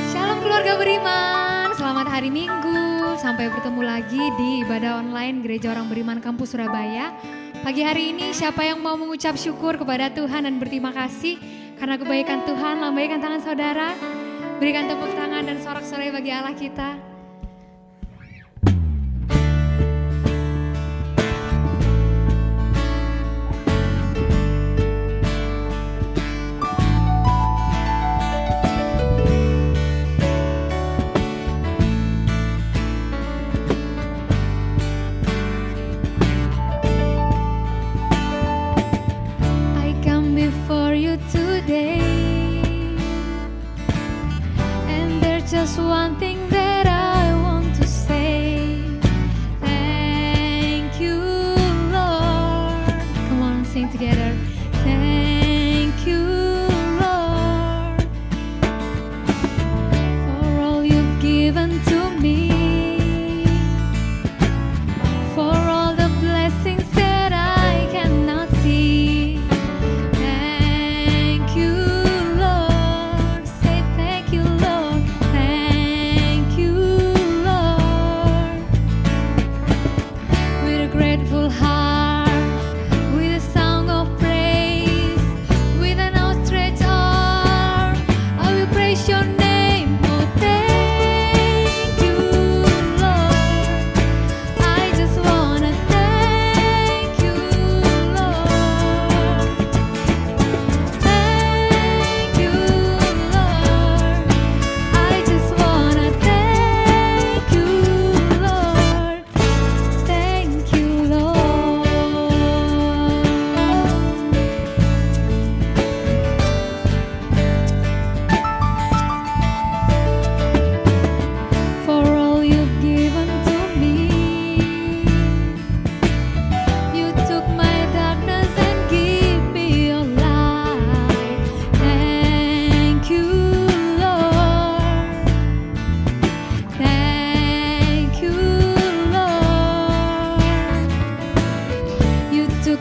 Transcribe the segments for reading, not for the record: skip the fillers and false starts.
Shalom keluarga beriman, selamat hari Minggu. Sampai bertemu lagi di ibadah online Gereja Orang Beriman Kampus Surabaya. Pagi hari ini siapa yang mau mengucap syukur kepada Tuhan dan berterima kasih karena kebaikan Tuhan? Lambaikan tangan saudara, berikan tepuk tangan dan sorak-sorai bagi Allah kita. Just one thing that I want to say. Thank you, Lord. Come on, sing together. Thank you, Lord, for all you've given to me, for all the blessings that I cannot see. Thank you, Lord. Say thank you, Lord. Grateful heart, with a song of praise, with an outstretched arm, I will praise your name. Oh, thank you, Lord. I just wanna thank you, Lord. Thank you, Lord. I just wanna thank you, Lord. Thank you.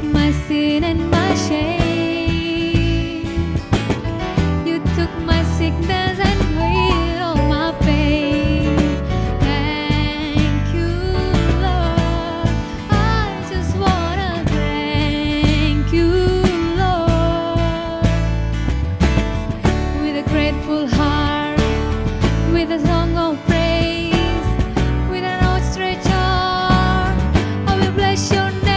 My sin and my shame, you took my sickness and healed all my pain. Thank you, Lord. I just wanna thank you, Lord, with a grateful heart, with a song of praise, with an outstretched arm, I will bless your name.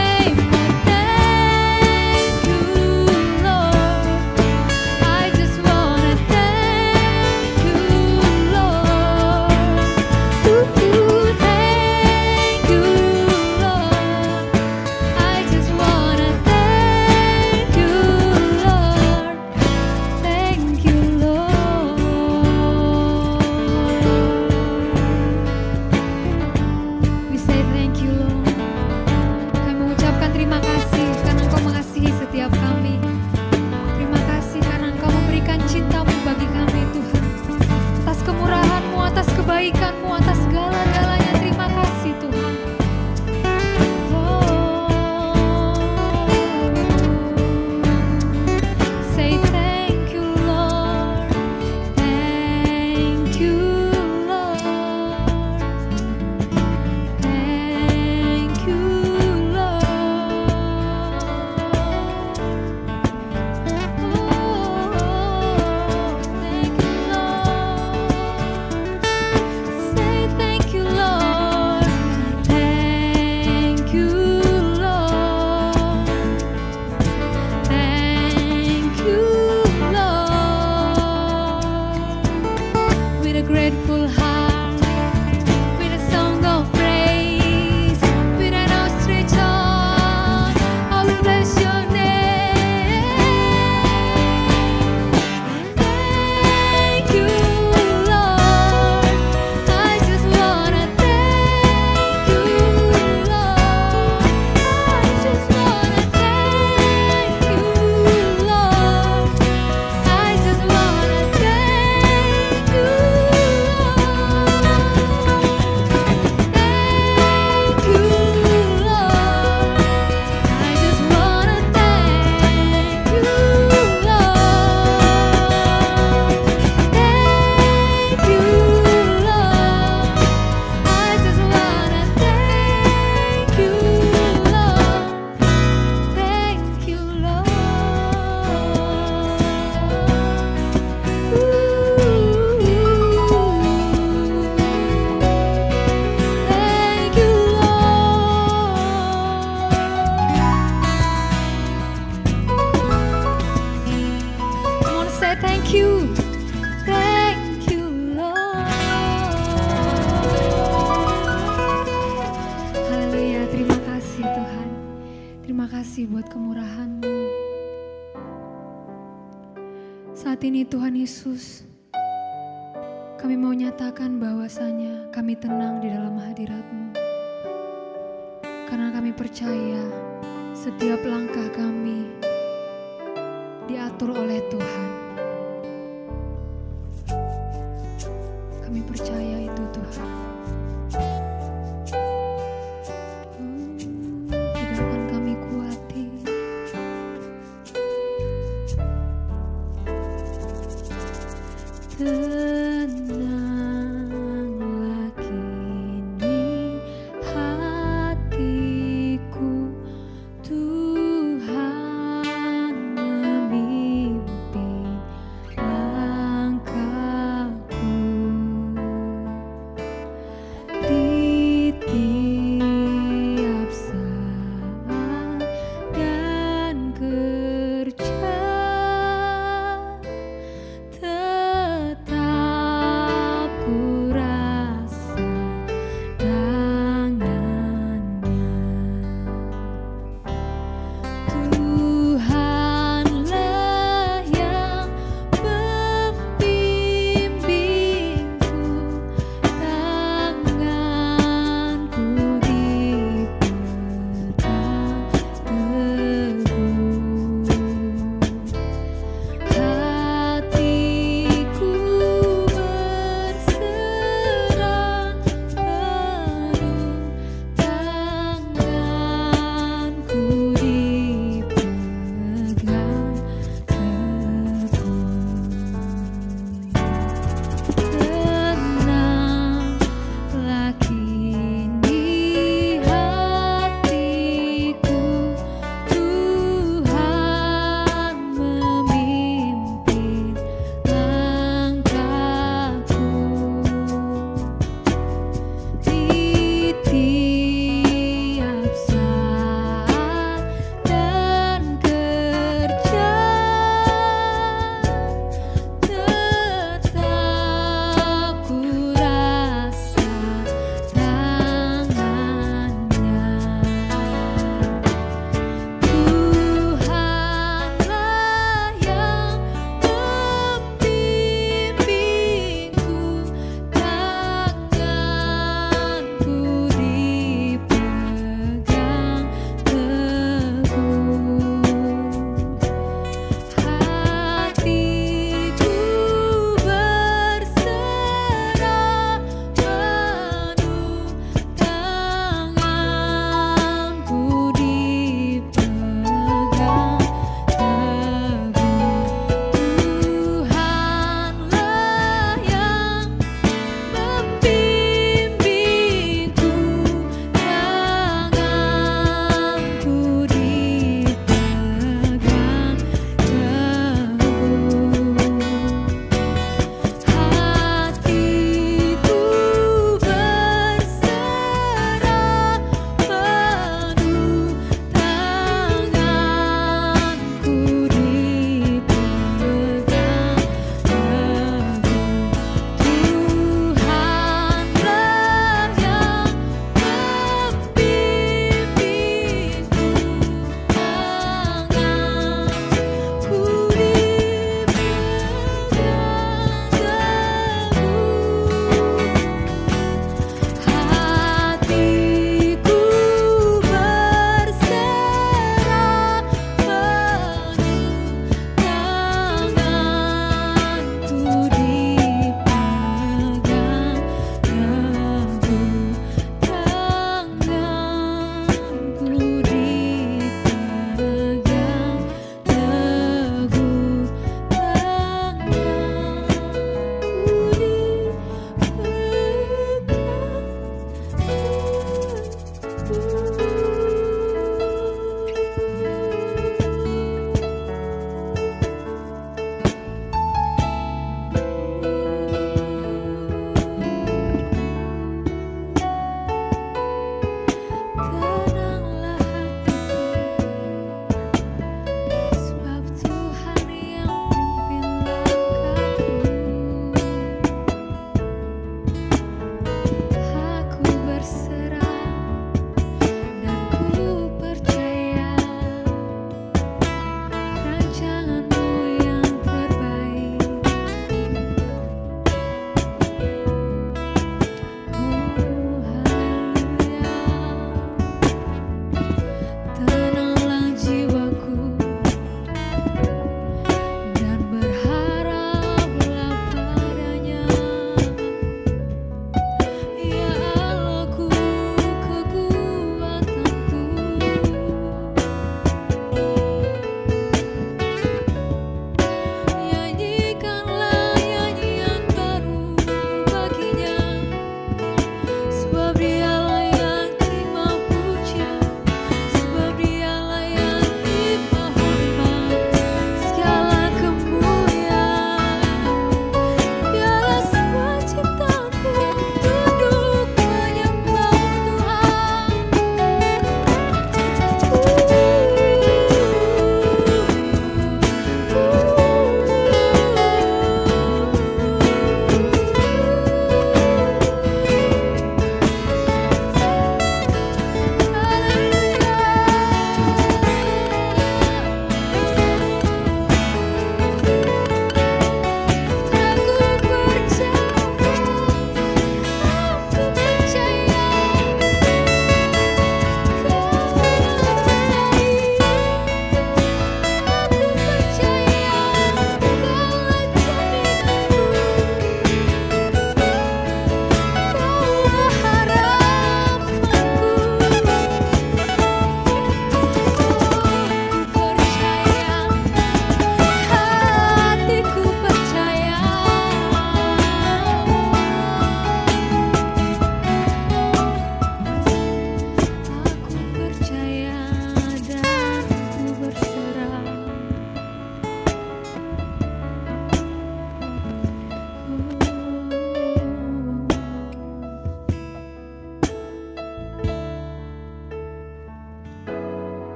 Kami mau nyatakan bahwasanya kami tenang di dalam hadirat-Mu. Karena kami percaya setiap langkah kami diatur oleh Tuhan. Kami percaya itu Tuhan. Tidak akan kami kuati. Tenanglah kini hatiku, Tuhan memimpin langkahku. Di tiap saat dan kerja tetap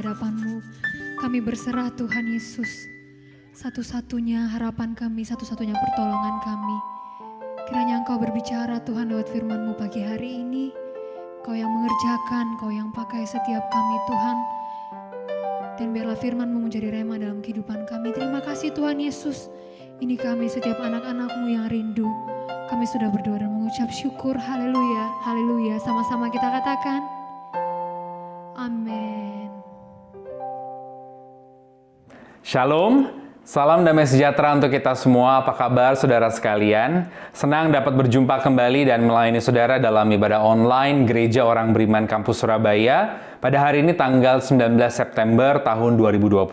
hadapan-Mu. Kami berserah Tuhan Yesus. Satu-satunya harapan kami, satu-satunya pertolongan kami. Kiranya Engkau berbicara Tuhan lewat firman-Mu pagi hari ini. Kau yang mengerjakan, Kau yang pakai setiap kami Tuhan. Dan biarlah firman-Mu menjadi rema dalam kehidupan kami. Terima kasih Tuhan Yesus. Ini kami setiap anak-anak-Mu yang rindu. Kami sudah berdoa dan mengucap syukur. Haleluya, haleluya. Sama-sama kita katakan. Amin. Shalom. Salam damai sejahtera untuk kita semua. Apa kabar saudara sekalian? Senang dapat berjumpa kembali dan melayani saudara dalam ibadah online Gereja Orang Beriman Kampus Surabaya pada hari ini tanggal 19 September tahun 2021.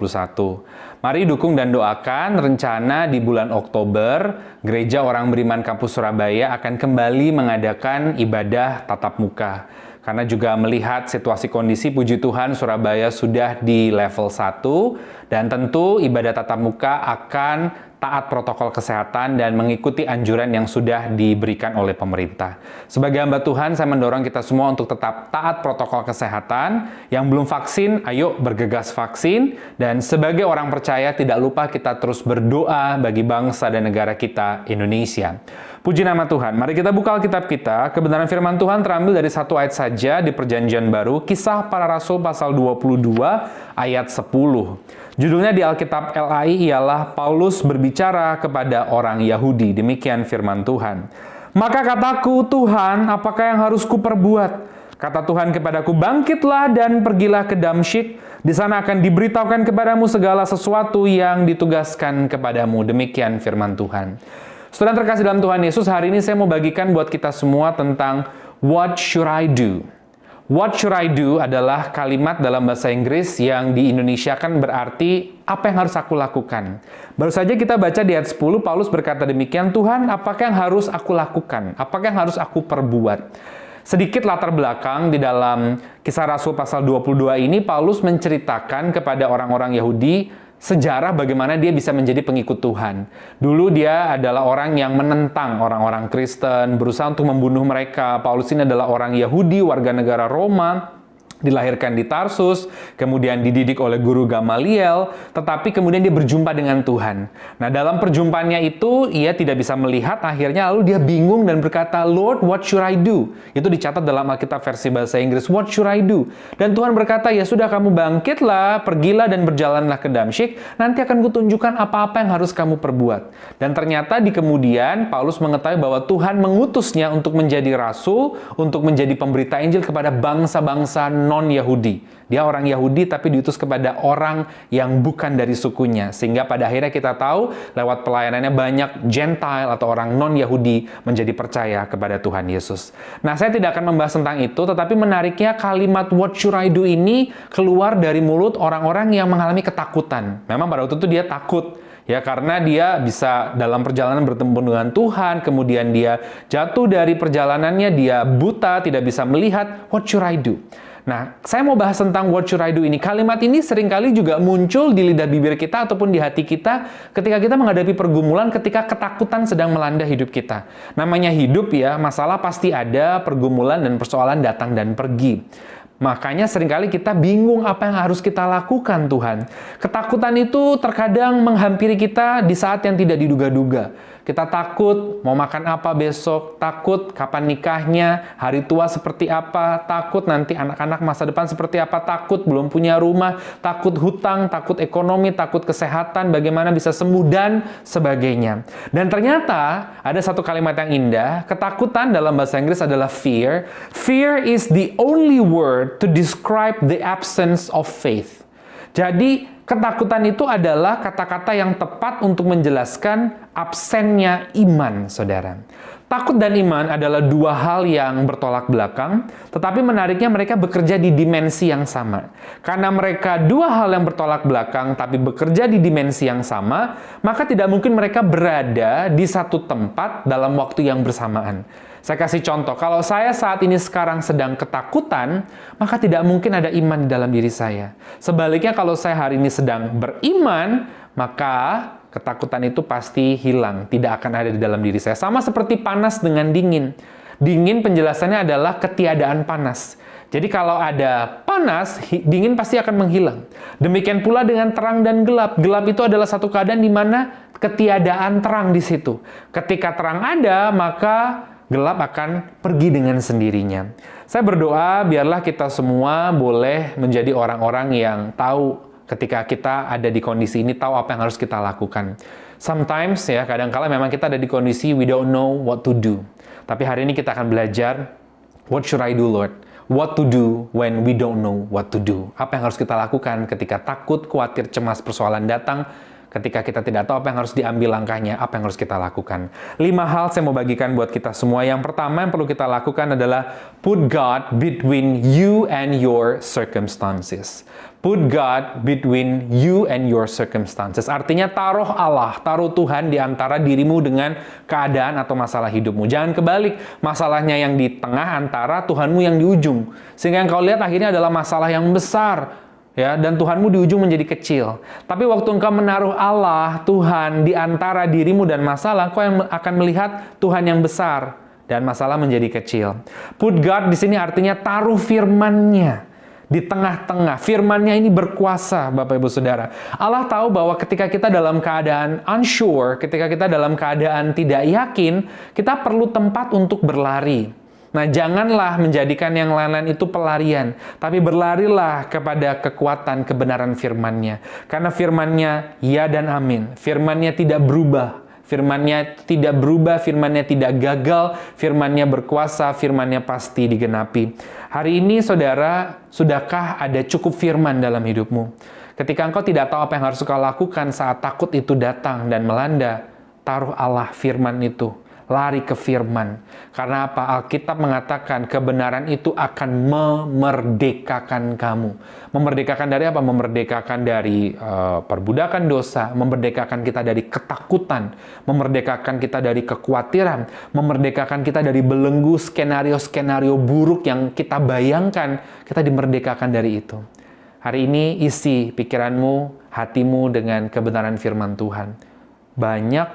Mari dukung dan doakan rencana di bulan Oktober Gereja Orang Beriman Kampus Surabaya akan kembali mengadakan ibadah tatap muka. Karena juga melihat situasi kondisi, puji Tuhan Surabaya sudah di level 1 dan tentu ibadah tatap muka akan taat protokol kesehatan dan mengikuti anjuran yang sudah diberikan oleh pemerintah. Sebagai hamba Tuhan, saya mendorong kita semua untuk tetap taat protokol kesehatan. Yang belum vaksin, ayo bergegas vaksin. Dan sebagai orang percaya, tidak lupa kita terus berdoa bagi bangsa dan negara kita, Indonesia. Puji nama Tuhan. Mari kita buka Alkitab kita. Kebenaran firman Tuhan terambil dari satu ayat saja di Perjanjian Baru, Kisah Para Rasul pasal 22 ayat 10. Judulnya di Alkitab LAI ialah Paulus berbicara kepada orang Yahudi. Demikian firman Tuhan. Maka kataku, Tuhan, apakah yang harus kuperbuat? Kata Tuhan kepadaku, bangkitlah dan pergilah ke Damsyik. Di sana akan diberitahukan kepadamu segala sesuatu yang ditugaskan kepadamu. Demikian firman Tuhan. Saudara terkasih dalam Tuhan Yesus, hari ini saya mau bagikan buat kita semua tentang What should I do? What should I do adalah kalimat dalam bahasa Inggris yang di Indonesia kan berarti apa yang harus aku lakukan. Baru saja kita baca di ayat 10, Paulus berkata demikian, Tuhan, apakah yang harus aku lakukan? Apakah yang harus aku perbuat? Sedikit latar belakang di dalam Kisah Rasul pasal 22 ini, Paulus menceritakan kepada orang-orang Yahudi sejarah bagaimana dia bisa menjadi pengikut Tuhan. Dulu dia adalah orang yang menentang orang-orang Kristen, berusaha untuk membunuh mereka. Paulus ini adalah orang Yahudi, warga negara Roma, dilahirkan di Tarsus, kemudian dididik oleh guru Gamaliel, tetapi kemudian dia berjumpa dengan Tuhan. Nah, dalam perjumpaannya itu, ia tidak bisa melihat, akhirnya lalu dia bingung dan berkata, Lord, what should I do? Itu dicatat dalam Alkitab versi bahasa Inggris, what should I do? Dan Tuhan berkata, ya sudah kamu bangkitlah, pergilah dan berjalanlah ke Damsyik, nanti akan kutunjukkan apa-apa yang harus kamu perbuat. Dan ternyata di kemudian, Paulus mengetahui bahwa Tuhan mengutusnya untuk menjadi rasul, untuk menjadi pemberita Injil kepada bangsa-bangsa non-Yahudi. Dia orang Yahudi tapi diutus kepada orang yang bukan dari sukunya. Sehingga pada akhirnya kita tahu lewat pelayanannya banyak Gentile atau orang non-Yahudi menjadi percaya kepada Tuhan Yesus. Nah, saya tidak akan membahas tentang itu, tetapi menariknya kalimat what should I do ini keluar dari mulut orang-orang yang mengalami ketakutan. Memang pada waktu itu dia takut. Ya, karena dia bisa dalam perjalanan bertemu dengan Tuhan, kemudian dia jatuh dari perjalanannya, dia buta, tidak bisa melihat, what should I do? Nah, saya mau bahas tentang what should I do ini. Kalimat ini seringkali juga muncul di lidah bibir kita ataupun di hati kita ketika kita menghadapi pergumulan, ketika ketakutan sedang melanda hidup kita. Namanya hidup ya, masalah pasti ada, pergumulan dan persoalan datang dan pergi. Makanya seringkali kita bingung apa yang harus kita lakukan, Tuhan. Ketakutan itu terkadang menghampiri kita di saat yang tidak diduga-duga. Kita takut mau makan apa besok, takut kapan nikahnya, hari tua seperti apa, takut nanti anak-anak masa depan seperti apa, takut belum punya rumah, takut hutang, takut ekonomi, takut kesehatan, bagaimana bisa sembuh, dan sebagainya. Dan ternyata ada satu kalimat yang indah, ketakutan dalam bahasa Inggris adalah fear. Fear is the only word to describe the absence of faith. Jadi, ketakutan itu adalah kata-kata yang tepat untuk menjelaskan absennya iman, saudara. Takut dan iman adalah dua hal yang bertolak belakang, tetapi menariknya mereka bekerja di dimensi yang sama. Karena mereka dua hal yang bertolak belakang, tapi bekerja di dimensi yang sama, maka tidak mungkin mereka berada di satu tempat dalam waktu yang bersamaan. Saya kasih contoh, kalau saya saat ini sekarang sedang ketakutan, maka tidak mungkin ada iman di dalam diri saya. Sebaliknya, kalau saya hari ini sedang beriman, maka ketakutan itu pasti hilang, tidak akan ada di dalam diri saya. Sama seperti panas dengan dingin. Dingin penjelasannya adalah ketiadaan panas. Jadi kalau ada panas, dingin pasti akan menghilang. Demikian pula dengan terang dan gelap. Gelap itu adalah satu keadaan di mana ketiadaan terang di situ. Ketika terang ada, maka gelap akan pergi dengan sendirinya. Saya berdoa biarlah kita semua boleh menjadi orang-orang yang tahu ketika kita ada di kondisi ini, tahu apa yang harus kita lakukan. Sometimes ya, kadang-kala memang kita ada di kondisi we don't know what to do. Tapi hari ini kita akan belajar, what should I do, Lord? What to do when we don't know what to do. Apa yang harus kita lakukan ketika takut, khawatir, cemas, persoalan datang, ketika kita tidak tahu apa yang harus diambil langkahnya, apa yang harus kita lakukan. 5 hal saya mau bagikan buat kita semua. Yang pertama yang perlu kita lakukan adalah put God between you and your circumstances. Put God between you and your circumstances. Artinya taruh Allah, taruh Tuhan di antara dirimu dengan keadaan atau masalah hidupmu. Jangan kebalik, masalahnya yang di tengah antara Tuhanmu yang di ujung. Sehingga yang kau lihat akhirnya adalah masalah yang besar. Ya, dan Tuhanmu di ujung menjadi kecil. Tapi waktu engkau menaruh Allah, Tuhan, di antara dirimu dan masalah, engkau yang akan melihat Tuhan yang besar dan masalah menjadi kecil. Put God di sini artinya taruh firman-Nya di tengah-tengah. Firman-Nya ini berkuasa, Bapak Ibu Saudara. Allah tahu bahwa ketika kita dalam keadaan unsure, ketika kita dalam keadaan tidak yakin, kita perlu tempat untuk berlari. Nah, janganlah menjadikan yang lain-lain itu pelarian, tapi berlarilah kepada kekuatan kebenaran firman-Nya. Karena firman-Nya ya dan amin. Firman-Nya tidak berubah. Firman-Nya tidak berubah, firman-Nya tidak gagal, firman-Nya berkuasa, firman-Nya pasti digenapi. Hari ini, saudara, sudahkah ada cukup firman dalam hidupmu? Ketika engkau tidak tahu apa yang harus kau lakukan saat takut itu datang dan melanda, taruh Allah firman itu. Lari ke firman. Karena apa? Alkitab mengatakan kebenaran itu akan memerdekakan kamu. Memerdekakan dari apa? Memerdekakan dari perbudakan dosa, memerdekakan kita dari ketakutan, memerdekakan kita dari kekhawatiran, memerdekakan kita dari belenggu skenario-skenario buruk yang kita bayangkan, kita dimerdekakan dari itu. Hari ini isi pikiranmu, hatimu dengan kebenaran firman Tuhan. Banyak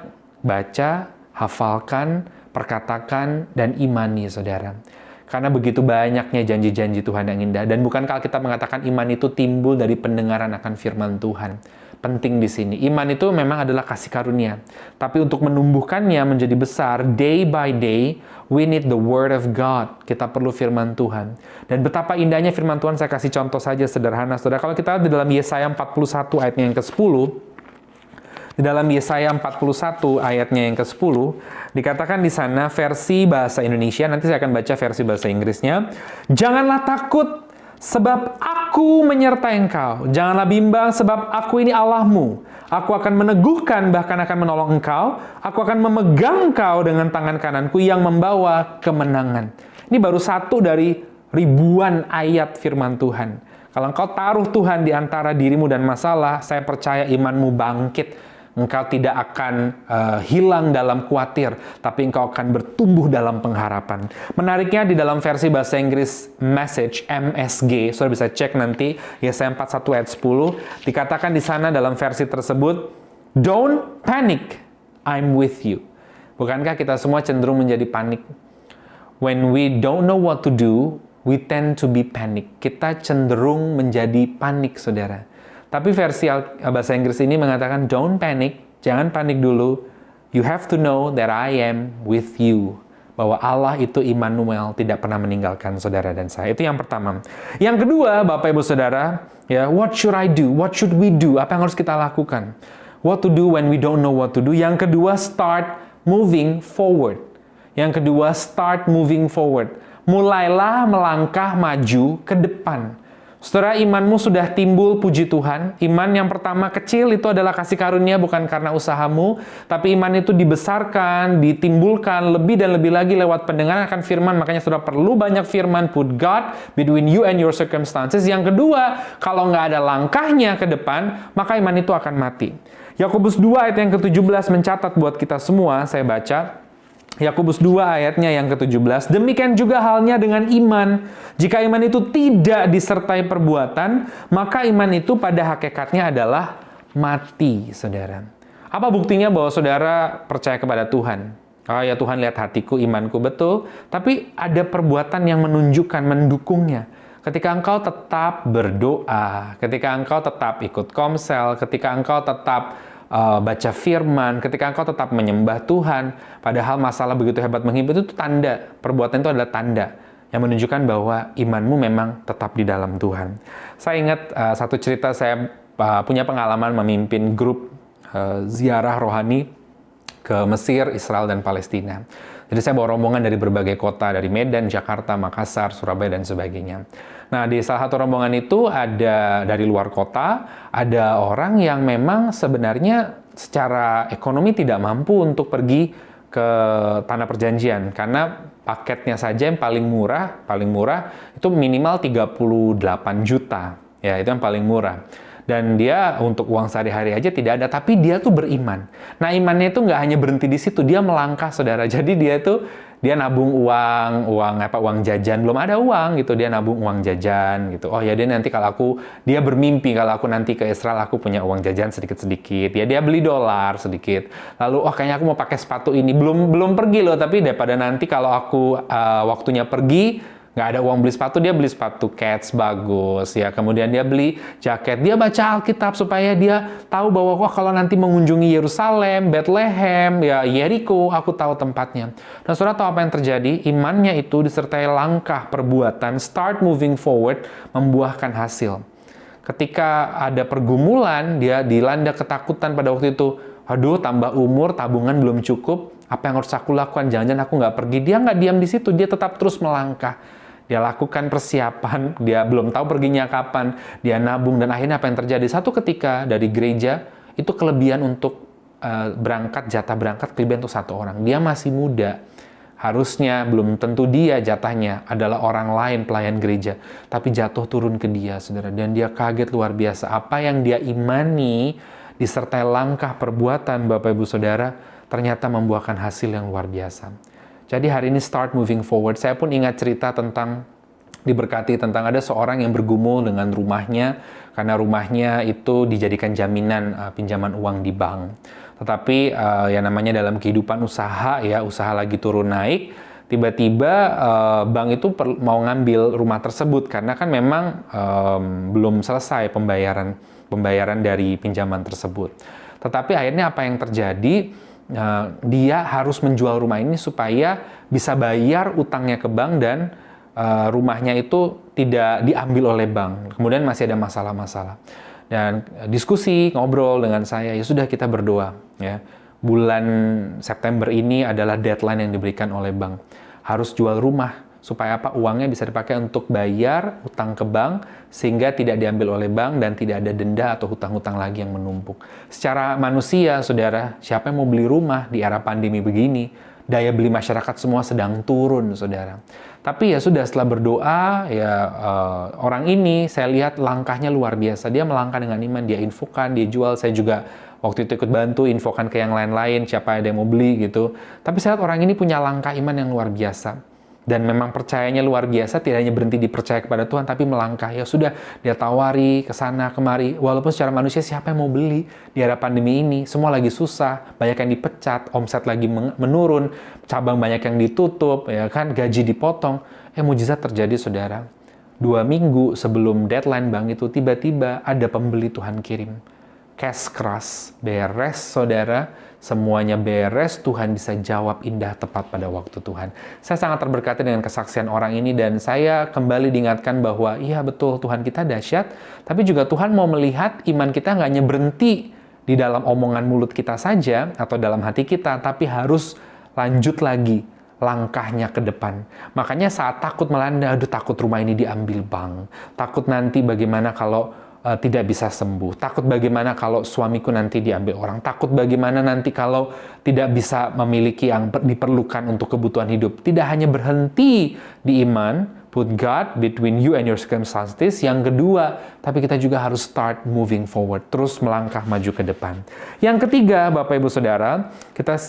baca, hafalkan, perkatakan, dan imani, saudara. Karena begitu banyaknya janji-janji Tuhan yang indah. Dan bukankah kita mengatakan iman itu timbul dari pendengaran akan firman Tuhan? Penting di sini. Iman itu memang adalah kasih karunia. Tapi untuk menumbuhkannya menjadi besar, day by day, we need the word of God. Kita perlu firman Tuhan. Dan betapa indahnya firman Tuhan, saya kasih contoh saja sederhana, saudara. Kalau kita lihat di dalam Yesaya 41 ayatnya yang ke-10, di dalam Yesaya 41 ayatnya yang ke-10, dikatakan di sana versi bahasa Indonesia, nanti saya akan baca versi bahasa Inggrisnya. Janganlah takut, sebab aku menyertai engkau. Janganlah bimbang, sebab aku ini Allahmu. Aku akan meneguhkan, bahkan akan menolong engkau. Aku akan memegang engkau dengan tangan kananku yang membawa kemenangan. Ini baru satu dari ribuan ayat firman Tuhan. Kalau engkau taruh Tuhan di antara dirimu dan masalah, saya percaya imanmu bangkit. Engkau tidak akan hilang dalam khawatir, tapi engkau akan bertumbuh dalam pengharapan. Menariknya di dalam versi bahasa Inggris Message, MSG, saudara bisa cek nanti, Yesaya 41 ayat 10, dikatakan di sana dalam versi tersebut, don't panic, I'm with you. Bukankah kita semua cenderung menjadi panik? When we don't know what to do, we tend to be panic. Kita cenderung menjadi panik, saudara. Tapi versi bahasa Inggris ini mengatakan, don't panic, jangan panik dulu. You have to know that I am with you. Bahwa Allah itu Immanuel, tidak pernah meninggalkan saudara dan saya. Itu yang pertama. Yang kedua, Bapak Ibu Saudara, ya, what should I do? What should we do? Apa yang harus kita lakukan? What to do when we don't know what to do? Yang kedua, start moving forward. Yang kedua, start moving forward. Mulailah melangkah maju ke depan. Saudara, imanmu sudah timbul, puji Tuhan. Iman yang pertama kecil itu adalah kasih karunia, bukan karena usahamu. Tapi iman itu dibesarkan, ditimbulkan lebih dan lebih lagi lewat pendengaran akan firman. Makanya saudara perlu banyak firman, put God between you and your circumstances. Yang kedua, kalau nggak ada langkahnya ke depan, maka iman itu akan mati. Yakobus 2 ayat yang ke-17 mencatat buat kita semua, saya baca. Yakobus 2 ayatnya yang ke-17, demikian juga halnya dengan iman. Jika iman itu tidak disertai perbuatan, maka iman itu pada hakikatnya adalah mati, saudara. Apa buktinya bahwa saudara percaya kepada Tuhan? Oh ya, Tuhan lihat hatiku, imanku, betul. Tapi ada perbuatan yang menunjukkan, mendukungnya. Ketika engkau tetap berdoa, ketika engkau tetap ikut komsel, ketika engkau tetap baca firman, ketika engkau tetap menyembah Tuhan, padahal masalah begitu hebat menghimpit, itu tanda, perbuatan itu adalah tanda yang menunjukkan bahwa imanmu memang tetap di dalam Tuhan. Saya ingat satu cerita, saya punya pengalaman memimpin grup ziarah rohani ke Mesir, Israel, dan Palestina. Jadi saya bawa rombongan dari berbagai kota, dari Medan, Jakarta, Makassar, Surabaya, dan sebagainya. Nah, di salah satu rombongan itu ada dari luar kota, ada orang yang memang sebenarnya secara ekonomi tidak mampu untuk pergi ke Tanah Perjanjian, karena paketnya saja yang paling murah itu minimal 38 juta. Ya, itu yang paling murah. Dan dia untuk uang sehari-hari aja tidak ada, tapi dia tuh beriman. Nah, imannya itu nggak hanya berhenti di situ, dia melangkah, saudara. Jadi dia nabung uang jajan, belum ada uang gitu, dia nabung uang jajan gitu. Oh ya, dia bermimpi kalau aku nanti ke Israel aku punya uang jajan sedikit-sedikit. Ya, dia beli dolar sedikit. Lalu kayaknya aku mau pakai sepatu ini, belum pergi loh, tapi daripada nanti kalau aku waktunya pergi nggak ada uang beli sepatu, dia beli sepatu Keds bagus ya. Kemudian dia beli jaket, dia baca Alkitab supaya dia tahu bahwa kalau nanti mengunjungi Yerusalem, Bethlehem, ya Jericho, aku tahu tempatnya. Dan saudara tahu apa yang terjadi? Imannya itu disertai langkah perbuatan, start moving forward, membuahkan hasil. Ketika ada pergumulan, dia dilanda ketakutan pada waktu itu. Aduh, tambah umur, tabungan belum cukup, apa yang harus aku lakukan? Jangan-jangan aku nggak pergi. Dia nggak diam di situ, dia tetap terus melangkah. Dia lakukan persiapan, dia belum tahu perginya kapan, dia nabung, dan akhirnya apa yang terjadi? Satu ketika dari gereja, itu kelebihan untuk jatah berangkat kelebihan untuk satu orang. Dia masih muda, harusnya belum tentu dia jatahnya adalah orang lain pelayan gereja, tapi jatuh turun ke dia, saudara. Dan dia kaget luar biasa. Apa yang dia imani, disertai langkah perbuatan, Bapak Ibu Saudara, ternyata membuahkan hasil yang luar biasa. Jadi hari ini start moving forward. Saya pun ingat cerita diberkati tentang ada seorang yang bergumul dengan rumahnya, karena rumahnya itu dijadikan jaminan pinjaman uang di bank. Tetapi ya namanya dalam kehidupan usaha lagi turun naik, tiba-tiba bank itu mau ngambil rumah tersebut karena kan memang belum selesai pembayaran dari pinjaman tersebut. Tetapi akhirnya apa yang terjadi? Dia harus menjual rumah ini supaya bisa bayar utangnya ke bank dan rumahnya itu tidak diambil oleh bank. Kemudian masih ada masalah-masalah. Dan diskusi, ngobrol dengan saya, ya sudah kita berdoa. Ya. Bulan September ini adalah deadline yang diberikan oleh bank. Harus jual rumah. Supaya apa? Uangnya bisa dipakai untuk bayar utang ke bank, sehingga tidak diambil oleh bank dan tidak ada denda atau hutang-hutang lagi yang menumpuk. Secara manusia, saudara, siapa yang mau beli rumah di era pandemi begini? Daya beli masyarakat semua sedang turun, saudara. Tapi ya sudah, setelah berdoa, orang ini saya lihat langkahnya luar biasa. Dia melangkah dengan iman, dia infokan, dia jual. Saya juga waktu itu ikut bantu, infokan ke yang lain-lain, siapa ada yang mau beli gitu. Tapi saya lihat orang ini punya langkah iman yang luar biasa. Dan memang percayanya luar biasa, tidak hanya berhenti dipercaya kepada Tuhan, tapi melangkah. Ya sudah, dia tawari ke sana kemari. Walaupun secara manusia siapa yang mau beli di era pandemi ini? Semua lagi susah, banyak yang dipecat, omset lagi menurun, cabang banyak yang ditutup, ya kan, gaji dipotong. Mujizat terjadi, saudara. 2 minggu sebelum deadline bank itu, tiba-tiba ada pembeli Tuhan kirim. Cash keras, beres, saudara. Semuanya beres, Tuhan bisa jawab indah tepat pada waktu Tuhan. Saya sangat terberkati dengan kesaksian orang ini, dan saya kembali diingatkan bahwa iya betul, Tuhan kita dahsyat, tapi juga Tuhan mau melihat iman kita nggak hanya berhenti di dalam omongan mulut kita saja atau dalam hati kita, tapi harus lanjut lagi langkahnya ke depan. Makanya saat takut melanda, aduh takut rumah ini diambil bank, takut nanti bagaimana kalau tidak bisa sembuh. Takut bagaimana kalau suamiku nanti diambil orang. Takut bagaimana nanti kalau tidak bisa memiliki yang diperlukan untuk kebutuhan hidup. Tidak hanya berhenti di iman, put God between you and your circumstances. Yang kedua, tapi kita juga harus start moving forward. Terus melangkah maju ke depan. Yang ketiga, Bapak Ibu Saudara, kita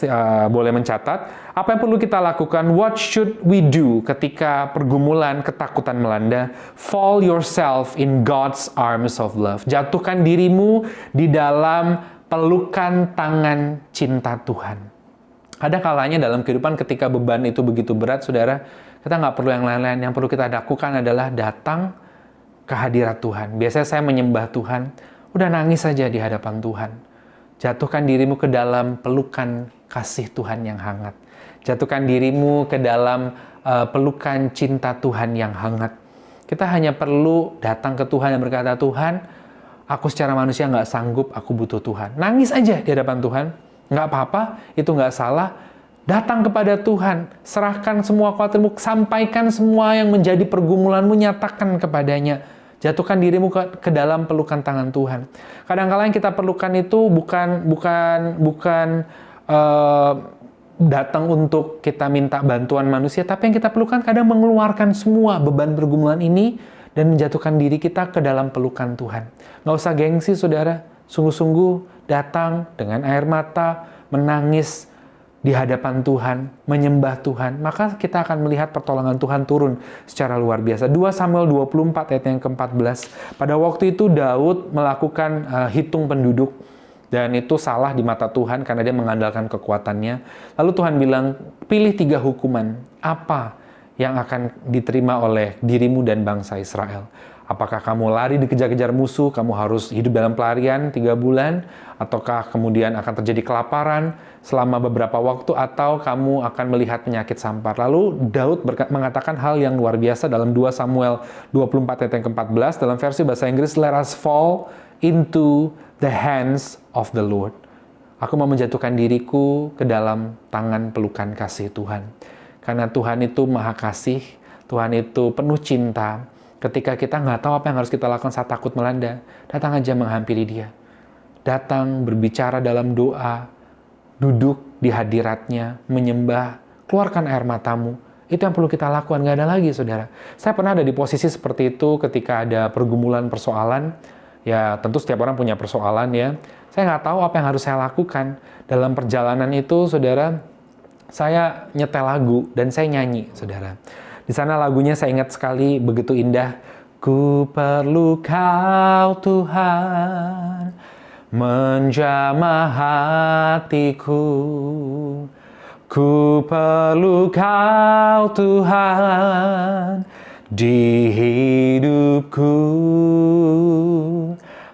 boleh mencatat, apa yang perlu kita lakukan? What should we do ketika pergumulan, ketakutan melanda? Fall yourself in God's arms of love. Jatuhkan dirimu di dalam pelukan tangan cinta Tuhan. Ada kalanya dalam kehidupan ketika beban itu begitu berat, saudara, kita nggak perlu yang lain-lain. Yang perlu kita lakukan adalah datang ke hadirat Tuhan. Biasanya saya menyembah Tuhan, udah nangis saja di hadapan Tuhan. Jatuhkan dirimu ke dalam pelukan kasih Tuhan yang hangat. Jatuhkan dirimu ke dalam pelukan cinta Tuhan yang hangat. Kita hanya perlu datang ke Tuhan dan berkata, Tuhan, aku secara manusia nggak sanggup, aku butuh Tuhan. Nangis aja di hadapan Tuhan, nggak apa-apa, itu nggak salah. Datang kepada Tuhan, serahkan semua khawatirmu, sampaikan semua yang menjadi pergumulanmu, nyatakan kepadanya. Jatuhkan dirimu ke dalam pelukan tangan Tuhan. Kadang-kala yang kita perlukan itu bukan datang untuk kita minta bantuan manusia, tapi yang kita perlukan kadang mengeluarkan semua beban pergumulan ini dan menjatuhkan diri kita ke dalam pelukan Tuhan. Nggak usah gengsi, saudara. Sungguh-sungguh datang dengan air mata, menangis di hadapan Tuhan, menyembah Tuhan, maka kita akan melihat pertolongan Tuhan turun secara luar biasa. 2 Samuel 24 ayat yang ke-14. Pada waktu itu Daud melakukan hitung penduduk, dan itu salah di mata Tuhan karena dia mengandalkan kekuatannya. Lalu Tuhan bilang, pilih 3 hukuman. Apa yang akan diterima oleh dirimu dan bangsa Israel? Apakah kamu lari dikejar-kejar musuh, kamu harus hidup dalam pelarian 3 bulan, ataukah kemudian akan terjadi kelaparan selama beberapa waktu, atau kamu akan melihat penyakit sampar. Lalu Daud mengatakan hal yang luar biasa dalam 2 Samuel 24 ayat yang ke-14, dalam versi bahasa Inggris, let us fall into the hands of the Lord. Aku mau menjatuhkan diriku ke dalam tangan pelukan kasih Tuhan. Karena Tuhan itu maha kasih, Tuhan itu penuh cinta. Ketika kita nggak tahu apa yang harus kita lakukan saat takut melanda, datang aja menghampiri Dia. Datang berbicara dalam doa, duduk di hadiratnya, menyembah, keluarkan air matamu. Itu yang perlu kita lakukan, nggak ada lagi, saudara. Saya pernah ada di posisi seperti itu ketika ada pergumulan persoalan. Ya, tentu setiap orang punya persoalan ya. Saya nggak tahu apa yang harus saya lakukan. Dalam perjalanan itu, saudara, saya nyetel lagu dan saya nyanyi, saudara. Di sana lagunya saya ingat sekali, begitu indah. Ku perlu Kau Tuhan, menjamah hatiku. Ku perlu Kau Tuhan, di hidupku.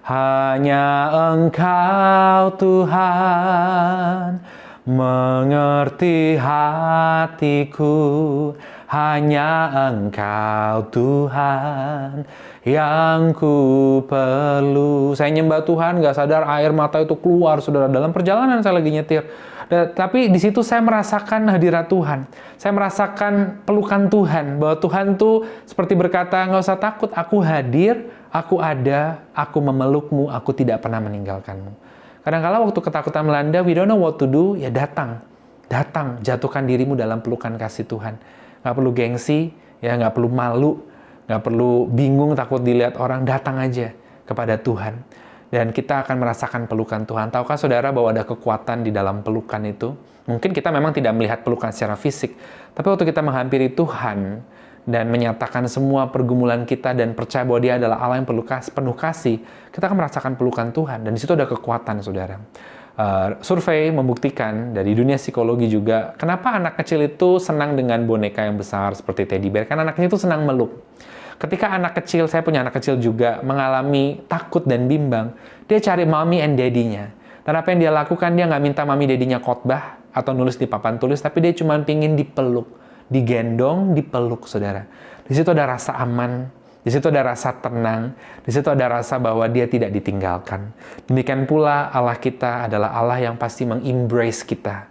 Hanya Engkau Tuhan, mengerti hatiku. Hanya Engkau Tuhan yang ku perlu. Saya nyembah Tuhan, gak sadar air mata itu keluar, saudara. Dalam perjalanan saya lagi nyetir. Tapi di situ saya merasakan hadirat Tuhan. Saya merasakan pelukan Tuhan. Bahwa Tuhan tuh seperti berkata, gak usah takut, aku hadir, aku ada, aku memelukmu, aku tidak pernah meninggalkanmu. Kadang-kala waktu ketakutan melanda, we don't know what to do, ya datang. Datang, jatuhkan dirimu dalam pelukan kasih Tuhan. Nggak perlu gengsi, ya nggak perlu malu, nggak perlu bingung takut dilihat orang, datang aja kepada Tuhan. Dan kita akan merasakan pelukan Tuhan. Tahukah saudara bahwa ada kekuatan di dalam pelukan itu? Mungkin kita memang tidak melihat pelukan secara fisik, tapi waktu kita menghampiri Tuhan dan menyatakan semua pergumulan kita dan percaya bahwa Dia adalah Allah yang penuh kasih, kita akan merasakan pelukan Tuhan. Dan di situ ada kekuatan, saudara. Survei membuktikan dari dunia psikologi juga, kenapa anak kecil itu senang dengan boneka yang besar seperti teddy bear? Karena anak kecil itu senang meluk. Ketika anak kecil, saya punya anak kecil juga, mengalami takut dan bimbang, dia cari mommy and daddy-nya. Dan apa yang dia lakukan, dia nggak minta mommy daddy-nya khotbah atau nulis di papan tulis, tapi dia cuma pingin dipeluk, digendong, dipeluk, saudara. Di situ ada rasa aman. Di situ ada rasa tenang, di situ ada rasa bahwa Dia tidak ditinggalkan. Demikian pula Allah kita adalah Allah yang pasti meng-embrace kita,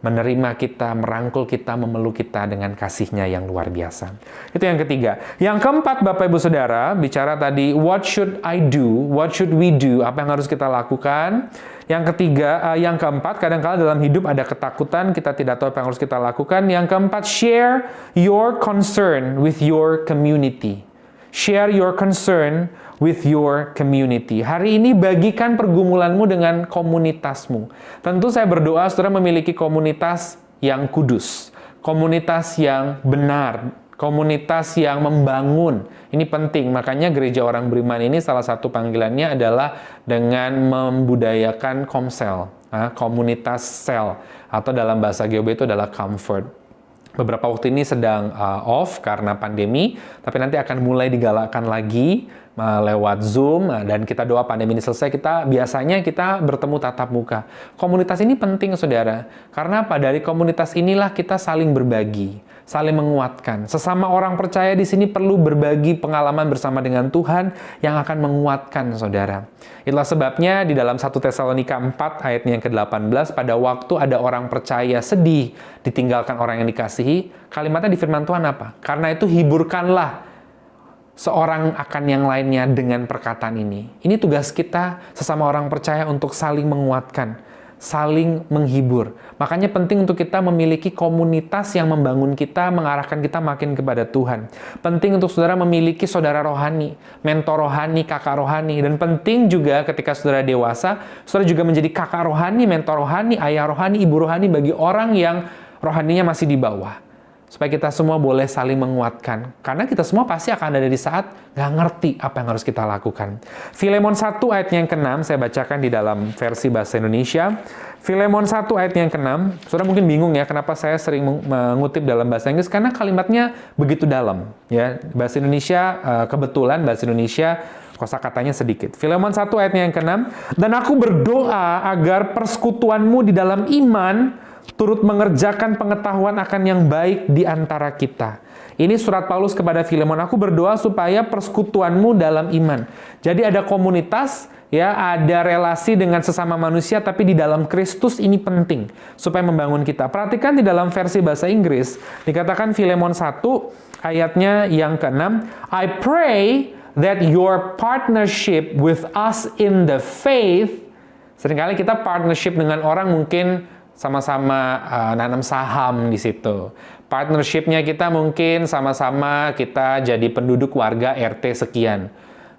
menerima kita, merangkul kita, memeluk kita dengan kasih-Nya yang luar biasa. Itu yang ketiga. Yang keempat, Bapak Ibu Saudara, bicara tadi, what should I do? What should we do? Apa yang harus kita lakukan? Yang ketiga, yang keempat, kadang-kala dalam hidup ada ketakutan, kita tidak tahu apa yang harus kita lakukan. Yang keempat, share your concern with your community. Share your concern with your community. Hari ini bagikan pergumulanmu dengan komunitasmu. Tentu saya berdoa saudara memiliki komunitas yang kudus, komunitas yang benar, komunitas yang membangun. Ini penting, makanya Gereja Orang Beriman ini salah satu panggilannya adalah dengan membudayakan komsel, komunitas sel, atau dalam bahasa GOB itu adalah comfort. beberapa waktu ini sedang off karena pandemi, tapi nanti akan mulai digalakkan lagi lewat Zoom, dan kita doa pandemi ini selesai, biasanya kita bertemu tatap muka. Komunitas ini penting, saudara, karena apa? Dari komunitas inilah kita saling berbagi, saling menguatkan. Sesama orang percaya di sini perlu berbagi pengalaman bersama dengan Tuhan yang akan menguatkan, saudara. Itulah sebabnya di dalam 1 Tesalonika 4 ayatnya yang ke-18, pada waktu ada orang percaya sedih ditinggalkan orang yang dikasihi, kalimatnya di firman Tuhan apa? Karena itu hiburkanlah seorang akan yang lainnya dengan perkataan ini. Ini tugas kita sesama orang percaya untuk saling menguatkan, saling menghibur. Makanya penting untuk kita memiliki komunitas yang membangun kita, mengarahkan kita makin kepada Tuhan. Penting untuk saudara memiliki saudara rohani, mentor rohani, kakak rohani. Dan penting juga ketika saudara dewasa, saudara juga menjadi kakak rohani, mentor rohani, ayah rohani, ibu rohani bagi orang yang rohaninya masih di bawah. Supaya kita semua boleh saling menguatkan. Karena kita semua pasti akan ada di saat nggak ngerti apa yang harus kita lakukan. Filemon 1 ayat yang ke-6, saya bacakan di dalam versi bahasa Indonesia. Filemon 1 ayat yang ke-6, saudara mungkin bingung ya, kenapa saya sering mengutip dalam bahasa Inggris, karena kalimatnya begitu dalam. Ya, bahasa Indonesia, kebetulan bahasa Indonesia, kosakatanya sedikit. Filemon 1 ayat yang ke-6, dan aku berdoa agar persekutuanmu di dalam iman turut mengerjakan pengetahuan akan yang baik di antara kita. Ini surat Paulus kepada Filemon. Aku berdoa supaya persekutuanmu dalam iman. Jadi ada komunitas, ya, ada relasi dengan sesama manusia, tapi di dalam Kristus ini penting supaya membangun kita. Perhatikan di dalam versi bahasa Inggris, dikatakan Filemon 1 ayatnya yang ke-6, I pray that your partnership with us in the faith. Seringkali kita partnership dengan orang mungkin sama-sama nanam saham di situ. Partnership-nya kita mungkin sama-sama kita jadi penduduk warga RT sekian.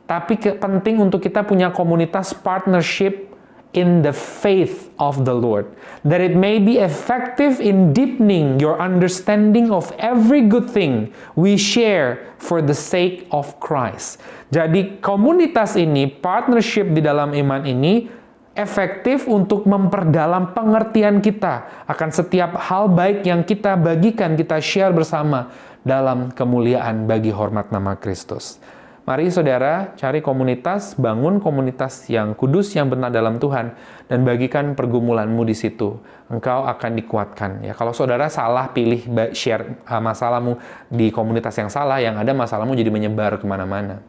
Tapi penting untuk kita punya komunitas partnership in the faith of the Lord. That it may be effective in deepening your understanding of every good thing we share for the sake of Christ. Jadi komunitas ini, partnership di dalam iman ini, efektif untuk memperdalam pengertian kita akan setiap hal baik yang kita bagikan, kita share bersama dalam kemuliaan bagi hormat nama Kristus. Mari saudara, cari komunitas, bangun komunitas yang kudus, yang benar dalam Tuhan, dan bagikan pergumulanmu di situ. Engkau akan dikuatkan. Ya, kalau saudara salah pilih share masalahmu di komunitas yang salah, yang ada masalahmu jadi menyebar kemana-mana.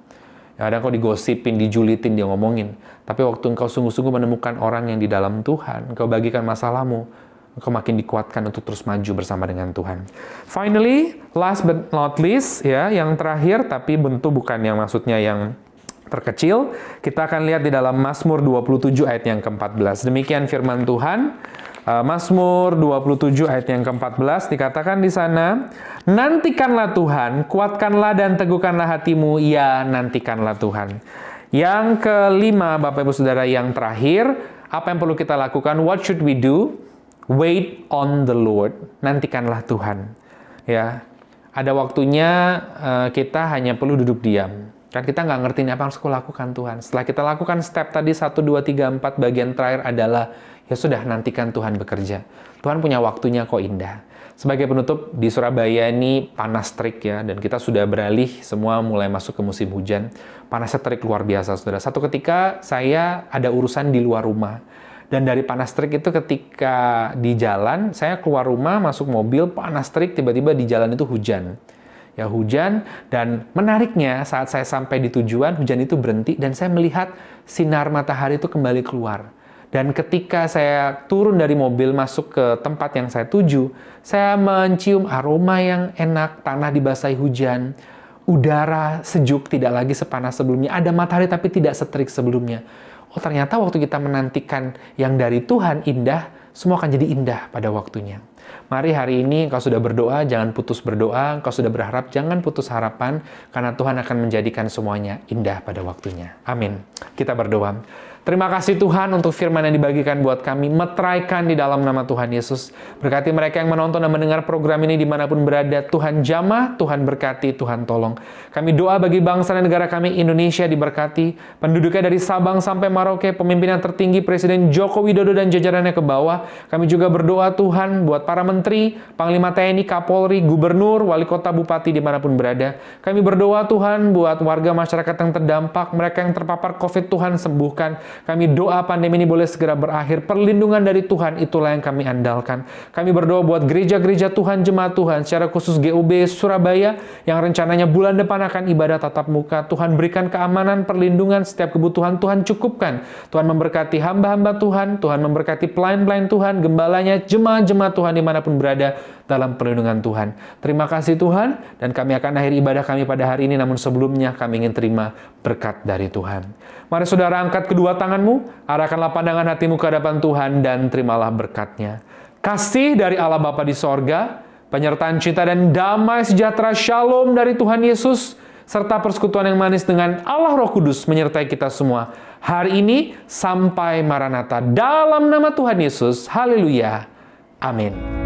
Kadang kau digosipin, dijulitin, dia ngomongin. Tapi waktu engkau sungguh-sungguh menemukan orang yang di dalam Tuhan, engkau bagikan masalahmu, engkau makin dikuatkan untuk terus maju bersama dengan Tuhan. Finally, last but not least, ya, yang terakhir, tapi bentuk bukan yang maksudnya yang terkecil, kita akan lihat di dalam Mazmur 27 ayat yang ke-14. Demikian firman Tuhan. Mazmur 27 ayat yang ke-14 dikatakan di sana, nantikanlah Tuhan, kuatkanlah dan teguhkanlah hatimu, ya nantikanlah Tuhan. Yang kelima, Bapak Ibu Saudara, yang terakhir, apa yang perlu kita lakukan? What should we do? Wait on the Lord. Nantikanlah Tuhan. Ya, ada waktunya kita hanya perlu duduk diam. Kan kita nggak ngerti apa yang harus aku lakukan Tuhan. Setelah kita lakukan step tadi 1, 2, 3, 4, bagian terakhir adalah ya sudah, nantikan Tuhan bekerja. Tuhan punya waktunya kok indah. Sebagai penutup, di Surabaya ini panas terik ya, dan kita sudah beralih semua mulai masuk ke musim hujan. Panasnya terik luar biasa, saudara. Satu ketika saya ada urusan di luar rumah. Dan dari panas terik itu ketika di jalan, saya keluar rumah, masuk mobil, panas terik, tiba-tiba di jalan itu hujan. Ya hujan, dan menariknya saat saya sampai di tujuan, hujan itu berhenti, dan saya melihat sinar matahari itu kembali keluar. Dan ketika saya turun dari mobil masuk ke tempat yang saya tuju, saya mencium aroma yang enak, tanah dibasahi hujan, udara sejuk, tidak lagi sepanas sebelumnya, ada matahari tapi tidak seterik sebelumnya. Oh, ternyata waktu kita menantikan yang dari Tuhan indah, semua akan jadi indah pada waktunya. Mari hari ini engkau sudah berdoa, jangan putus berdoa, engkau sudah berharap, jangan putus harapan, karena Tuhan akan menjadikan semuanya indah pada waktunya. Amin. Kita berdoa. Terima kasih Tuhan untuk firman yang dibagikan buat kami. Meteraikan di dalam nama Tuhan Yesus. Berkati mereka yang menonton dan mendengar program ini dimanapun berada. Tuhan jamah, Tuhan berkati, Tuhan tolong. Kami doa bagi bangsa dan negara kami Indonesia diberkati. Penduduknya dari Sabang sampai Merauke, pemimpinan tertinggi Presiden Joko Widodo dan jajarannya ke bawah. Kami juga berdoa Tuhan buat para menteri, Panglima TNI, Kapolri, Gubernur, Wali Kota, Bupati dimanapun berada. Kami berdoa Tuhan buat warga masyarakat yang terdampak, mereka yang terpapar COVID, Tuhan sembuhkan. Kami doa pandemi ini boleh segera berakhir. Perlindungan dari Tuhan itulah yang kami andalkan. Kami berdoa buat gereja-gereja Tuhan, jemaat Tuhan, secara khusus GUB Surabaya yang rencananya bulan depan akan ibadah tatap muka. Tuhan berikan keamanan, perlindungan, setiap kebutuhan Tuhan cukupkan. Tuhan memberkati hamba-hamba Tuhan, Tuhan memberkati pelayan-pelayan Tuhan, gembalanya, jemaat-jemaat Tuhan dimanapun berada dalam perlindungan Tuhan. Terima kasih Tuhan, dan kami akan akhiri ibadah kami pada hari ini, namun sebelumnya kami ingin terima berkat dari Tuhan. Mari saudara angkat kedua tanganmu, arahkanlah pandangan hatimu ke hadapan Tuhan dan terimalah berkat-Nya. Kasih dari Allah Bapa di sorga, penyertaan cinta dan damai sejahtera shalom dari Tuhan Yesus, serta persekutuan yang manis dengan Allah Roh Kudus menyertai kita semua hari ini sampai Maranatha. Dalam nama Tuhan Yesus, haleluya, amin.